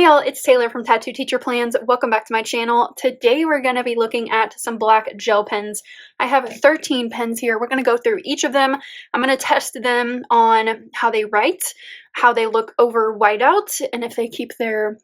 y'all, it's Taylor from Tattooed Teacher Plans. Welcome back to my channel. Today we're going to be looking at some black gel pens. I have 13 pens here. We're going to go through each of them. I'm going to test them on how they write, how they look over whiteout, and if they keep their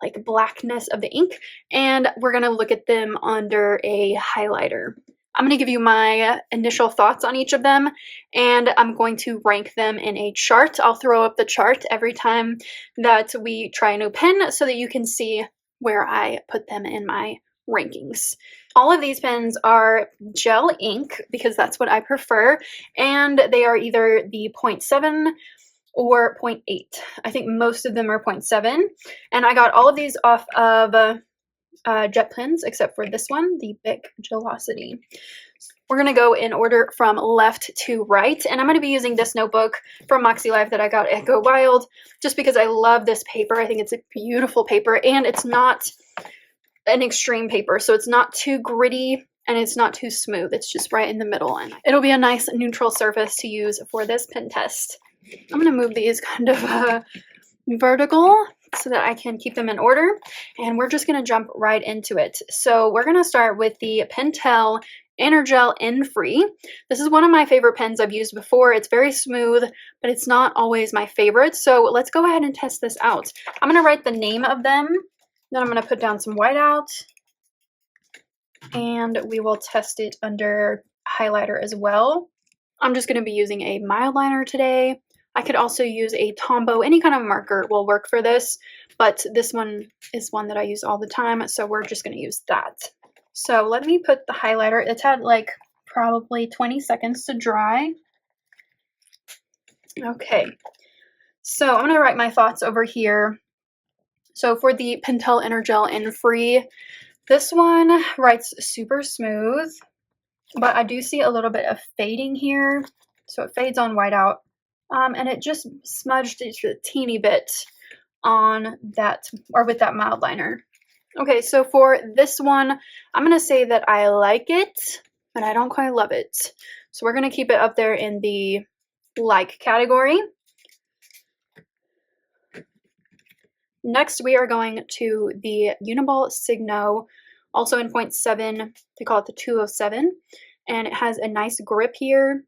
like blackness of the ink, and we're going to look at them under a highlighter. I'm going to give you my initial thoughts on each of them, and I'm going to rank them in a chart. I'll throw up the chart every time that we try a new pen so that you can see where I put them in my rankings. All of these pens are gel ink because that's what I prefer, and they are either the 0.7 or 0.8. I think most of them are 0.7, and I got all of these off of jet pens except for this one, the Bic Gelocity. We're going to go in order from left to right, and I'm going to be using this notebook from Moxie Life that I got at Go Wild just because I love this paper. I think it's a beautiful paper, and it's not an extreme paper, so it's not too gritty and it's not too smooth. It's just right in the middle, and it'll be a nice neutral surface to use for this pen test. I'm going to move these kind of vertical so that I can keep them in order, and we're just going to jump right into it. So we're going to start with the Pentel EnerGel Infree. This is one of my favorite pens I've used before. It's very smooth, but it's not always my favorite. So let's go ahead and test this out. I'm going to write the name of them, then I'm going to put down some whiteout, and we will test it under highlighter as well. I'm just going to be using a mild liner today. I could also use a Tombow. Any kind of marker will work for this, but this one is one that I use all the time, so we're just going to use that. So let me put the highlighter. It's had like probably 20 seconds to dry. Okay, so I'm going to write my thoughts over here. So for the Pentel EnerGel Infree, this one writes super smooth, but I do see a little bit of fading here. So it fades on whiteout. And it just smudged it a teeny bit on that, or with that mild liner. Okay, so for this one, I'm going to say that I like it, but I don't quite love it. So we're going to keep it up there in the like category. Next, we are going to the Uniball Signo, also in 0.7. They call it the 207, and it has a nice grip here.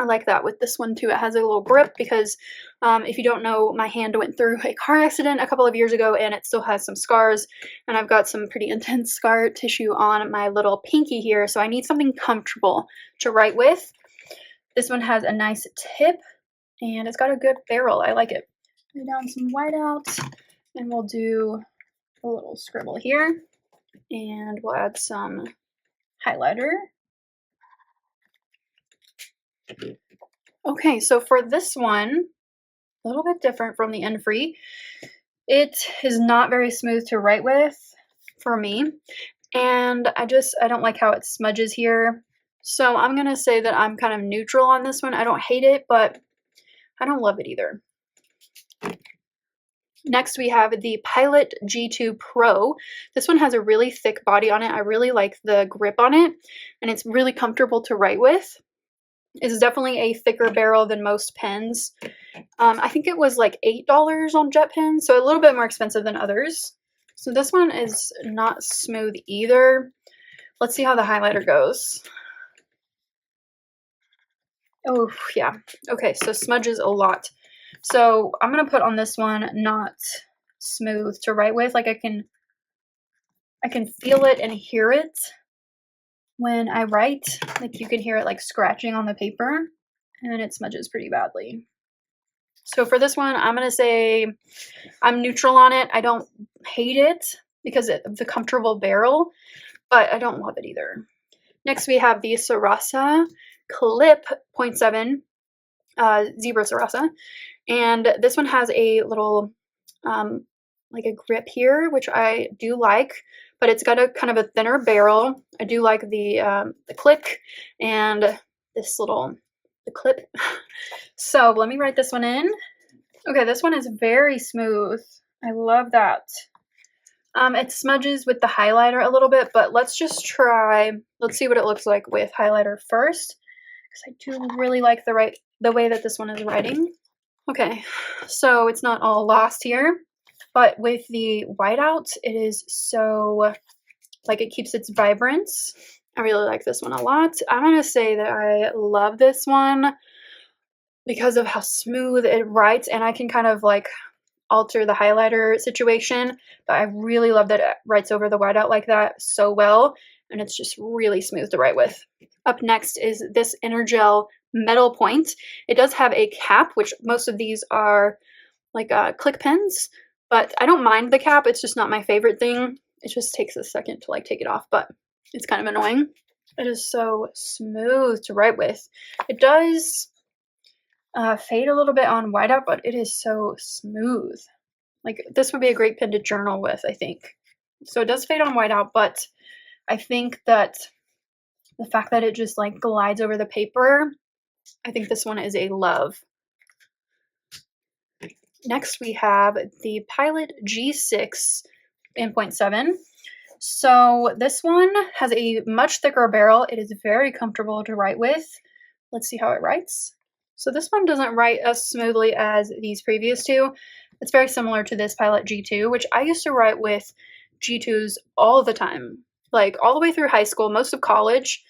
I like that with this one too. It has a little grip because if you don't know, my hand went through a car accident a couple of years ago and it still has some scars, and I've got some pretty intense scar tissue on my little pinky here, so I need something comfortable to write with. This one has a nice tip and it's got a good barrel. I like it. Lay down some whiteout and we'll do a little scribble here, and we'll add some highlighter. Okay, so for this one, a little bit different from the Infree. It is not very smooth to write with for me, and I don't like how it smudges here. So I'm going to say that I'm kind of neutral on this one. I don't hate it, but I don't love it either. Next, we have the Pilot G2 Pro. This one has a really thick body on it. I really like the grip on it, and it's really comfortable to write with. It's definitely a thicker barrel than most pens. I think it was like $8 on jet pens, so a little bit more expensive than others. So this one is not smooth either. Let's see how the highlighter goes. Oh, yeah. Okay, so smudges a lot. So I'm going to put on this one not smooth to write with. Like I can feel it and hear it when I write. Like you can hear it like scratching on the paper, and it smudges pretty badly. So for this one, I'm going to say I'm neutral on it. I don't hate it because of the comfortable barrel, but I don't love it either. Next, we have the Sarasa Clip 0.7 Zebra Sarasa, and this one has a little like a grip here, which I do like, but it's got a kind of a thinner barrel. I do like the click and this the clip. So let me write this one in. Okay, this one is very smooth. I love that. It smudges with the highlighter a little bit, but let's just try. Let's see what it looks like with highlighter first, because I do really like the way that this one is writing. Okay, so it's not all lost here. but with the whiteout, it is so, like, it keeps its vibrance. I really like this one a lot. I'm going to say that I love this one because of how smooth it writes, and I can kind of like alter the highlighter situation, but I really love that it writes over the whiteout like that so well, and it's just really smooth to write with. Up next is this EnerGel metal point. It does have a cap, which most of these are like click pens, but I don't mind the cap. It's just not my favorite thing. It just takes a second to like take it off, but it's kind of annoying. It is so smooth to write with. It does fade a little bit on whiteout, but it is so smooth. Like, this would be a great pen to journal with, I think. So it does fade on whiteout, but I think that the fact that it just like glides over the paper, I think this one is a love. Next, we have the Pilot G6 in 0.7. So this one has a much thicker barrel. It is very comfortable to write with. Let's see how it writes. So this one doesn't write as smoothly as these previous two. It's very similar to this Pilot G2, which I used to write with G2s all the time, like all the way through high school, most of college.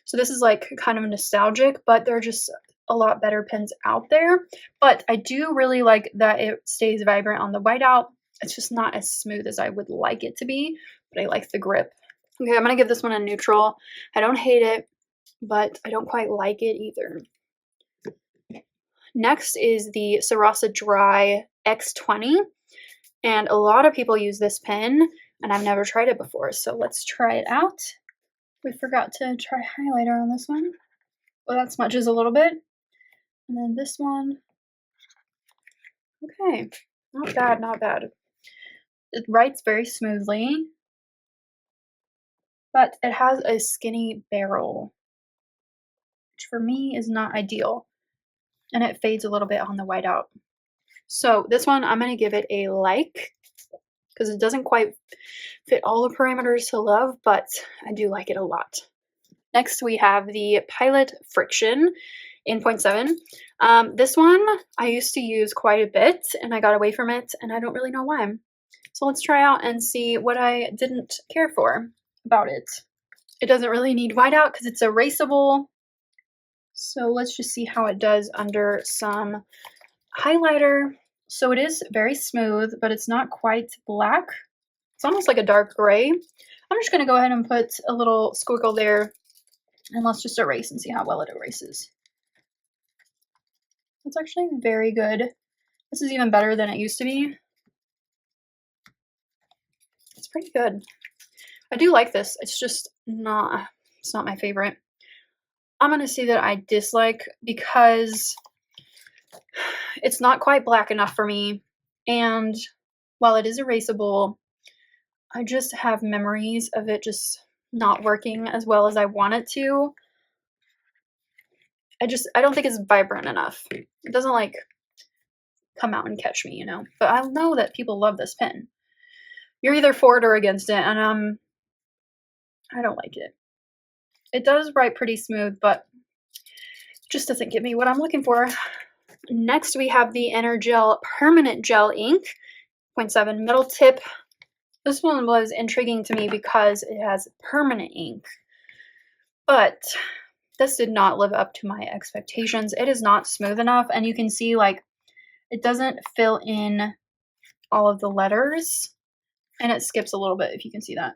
So this is like kind of nostalgic, but they're just a lot better pens out there. But I do really like that it stays vibrant on the whiteout. It's just not as smooth as I would like it to be, but I like the grip. Okay, I'm going to give this one a neutral. I don't hate it, but I don't quite like it either. Next is the Sarasa Dry X20, and a lot of people use this pen, and I've never tried it before, so let's try it out. We forgot to try highlighter on this one. Well, that smudges a little bit. And then this one. Okay, not bad, not bad. It writes very smoothly, but it has a skinny barrel, which for me is not ideal. And it fades a little bit on the whiteout. So this one, I'm going to give it a like, because it doesn't quite fit all the parameters to love, but I do like it a lot. Next, we have the Pilot Frixion in 0.7. This one I used to use quite a bit, and I got away from it, and I don't really know why. So let's try out and see what I didn't care for about it. It doesn't really need whiteout because it's erasable. So let's just see how it does under some highlighter. So it is very smooth, but it's not quite black. It's almost like a dark gray. I'm just going to go ahead and put a little squiggle there, and let's just erase and see how well it erases. It's actually very good. This is even better than it used to be. It's pretty good. I do like this. It's just not, it's not my favorite. I'm going to say that I dislike because it's not quite black enough for me. And while it is erasable, I just have memories of it just not working as well as I want it to. I don't think it's vibrant enough. It doesn't like come out and catch me, you know. But I know that people love this pen. You're either for it or against it, and I don't like it. It does write pretty smooth, but just doesn't give me what I'm looking for. Next, we have the EnerGel Permanent Gel Ink, 0.7 metal tip. This one was intriguing to me because it has permanent ink, but this did not live up to my expectations. It is not smooth enough, and you can see like it doesn't fill in all of the letters, and it skips a little bit if you can see that.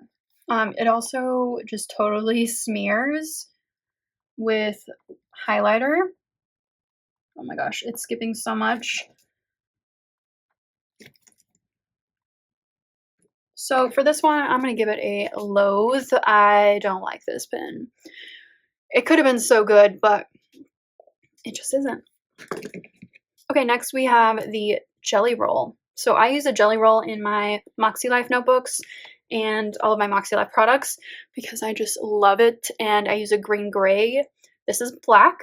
It also just totally smears with highlighter. Oh my gosh, it's skipping so much. So for this one, I'm going to give it a loathe. I don't like this pen. It could have been so good, but it just isn't. Okay, next we have the Jelly Roll. So I use a Jelly Roll in my Moxie Life notebooks and all of my Moxie Life products because I just love it, and I use a green gray. This is black,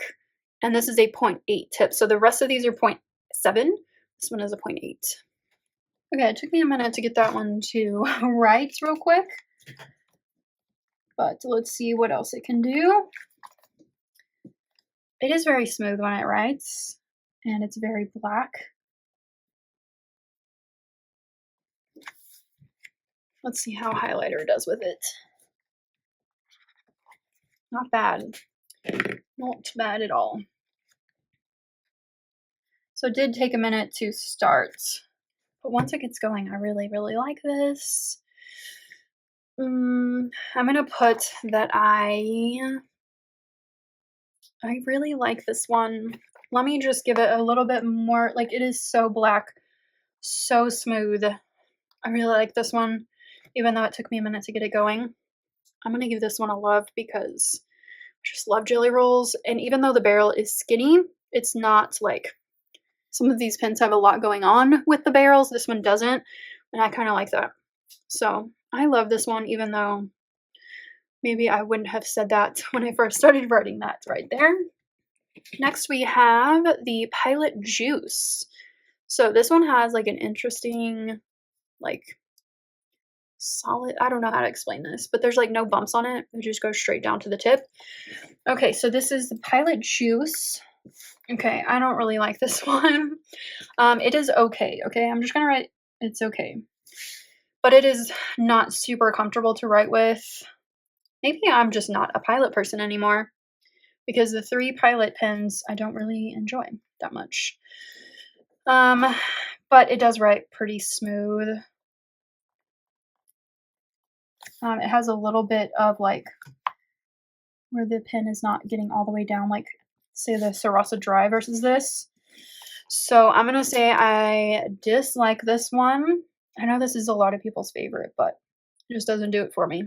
and this is a 0.8 tip. So the rest of these are 0.7. This one is a 0.8. Okay, it took me a minute to get that one to write real quick, but let's see what else it can do. It is very smooth when it writes, and it's very black. Let's see how highlighter does with it. Not bad. Not bad at all. So it did take a minute to start. But once it gets going, I really, really like this. I'm going to put that I really like this one. Let me just give it a little bit more. Like, it is so black, so smooth. I really like this one, even though it took me a minute to get it going. I'm going to give this one a love because I just love jelly rolls. And even though the barrel is skinny, it's not like some of these pens have a lot going on with the barrels. This one doesn't, and I kind of like that. So I love this one, even though maybe I wouldn't have said that when I first started writing that right there. Next, we have the Pilot Juice. So this one has like an interesting, like, solid, I don't know how to explain this, but there's like no bumps on it. It just goes straight down to the tip. Okay, so this is the Pilot Juice. Okay, I don't really like this one. It is okay, okay? I'm just gonna write it's okay. But it is not super comfortable to write with. Maybe I'm just not a Pilot person anymore, because the 3 Pilot pens I don't really enjoy that much. But it does write pretty smooth. It has a little bit of like where the pen is not getting all the way down, like say the Sarasa Dry versus this. So I'm gonna say I dislike this one. I know this is a lot of people's favorite, but it just doesn't do it for me.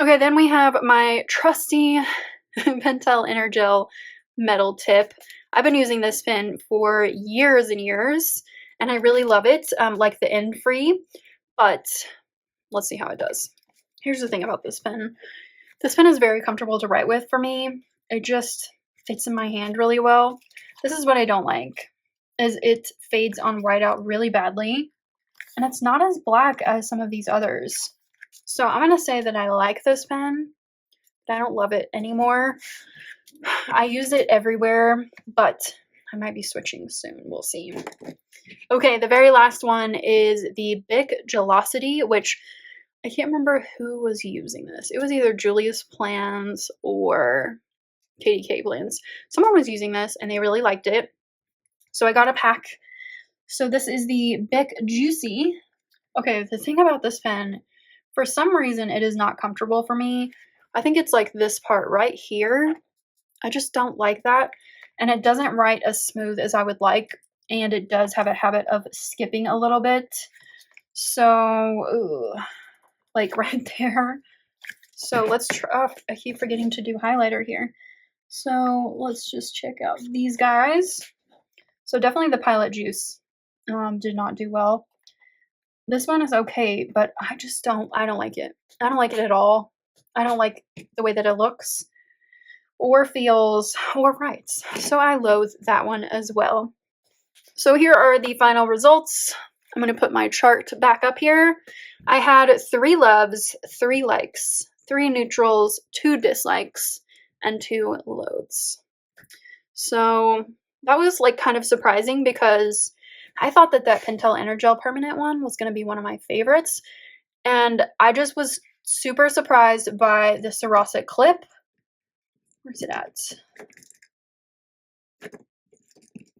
Okay, then we have my trusty Pentel EnerGel metal tip. I've been using this pen for years and years, and I really love it, like the Infree, but let's see how it does. Here's the thing about this pen. This pen is very comfortable to write with for me. It just fits in my hand really well. This is what I don't like, is it fades on whiteout really badly, and it's not as black as some of these others. So I'm going to say that I like this pen, but I don't love it anymore. I use it everywhere, but I might be switching soon. We'll see. Okay, the very last one is the Bic Gelocity, which I can't remember who was using this. It was either Julia's Plans or KDK Plans. Someone was using this and they really liked it. So I got a pack. So this is the Bic Juicy. Okay, the thing about this pen, for some reason it is not comfortable for me. I think it's like this part right here. I just don't like that. And it doesn't write as smooth as I would like. And it does have a habit of skipping a little bit. So, like right there. So let's try, oh, I keep forgetting to do highlighter here. So let's just check out these guys. So definitely the Pilot Juice did not do well. This one is okay, but I don't like it. I don't like it at all. I don't like the way that it looks or feels or writes. So I loathe that one as well. So here are the final results. I'm going to put my chart back up here. I had 3 loves, 3 likes, 3 neutrals, 2 dislikes, and 2 loathes. So that was like kind of surprising because I thought that Pentel EnerGel permanent one was going to be one of my favorites. And I just was super surprised by the Sarasa clip. Where's it at?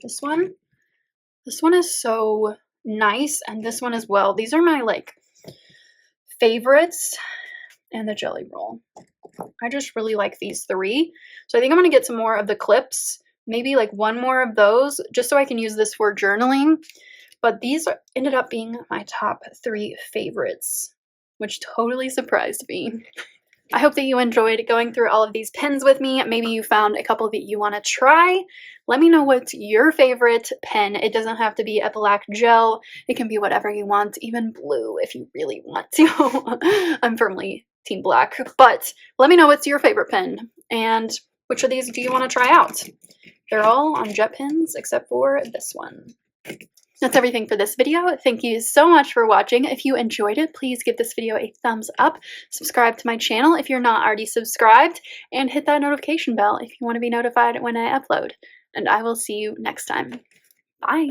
This one. This one is so nice, and this one as well. These are my like favorites, and the jelly roll. I just really like these 3. So I think I'm going to get some more of the clips, maybe like 1 more of those, just so I can use this for journaling. But these ended up being my top 3 favorites, which totally surprised me. I hope that you enjoyed going through all of these pens with me. Maybe you found a couple that you want to try. Let me know what's your favorite pen. It doesn't have to be a black gel. It can be whatever you want, even blue if you really want to. I'm firmly team black, but let me know what's your favorite pen and which of these do you want to try out. They're all on jet pens except for this one. That's everything for this video. Thank you so much for watching. If you enjoyed it, please give this video a thumbs up. Subscribe to my channel if you're not already subscribed, and hit that notification bell if you want to be notified when I upload. And I will see you next time. Bye!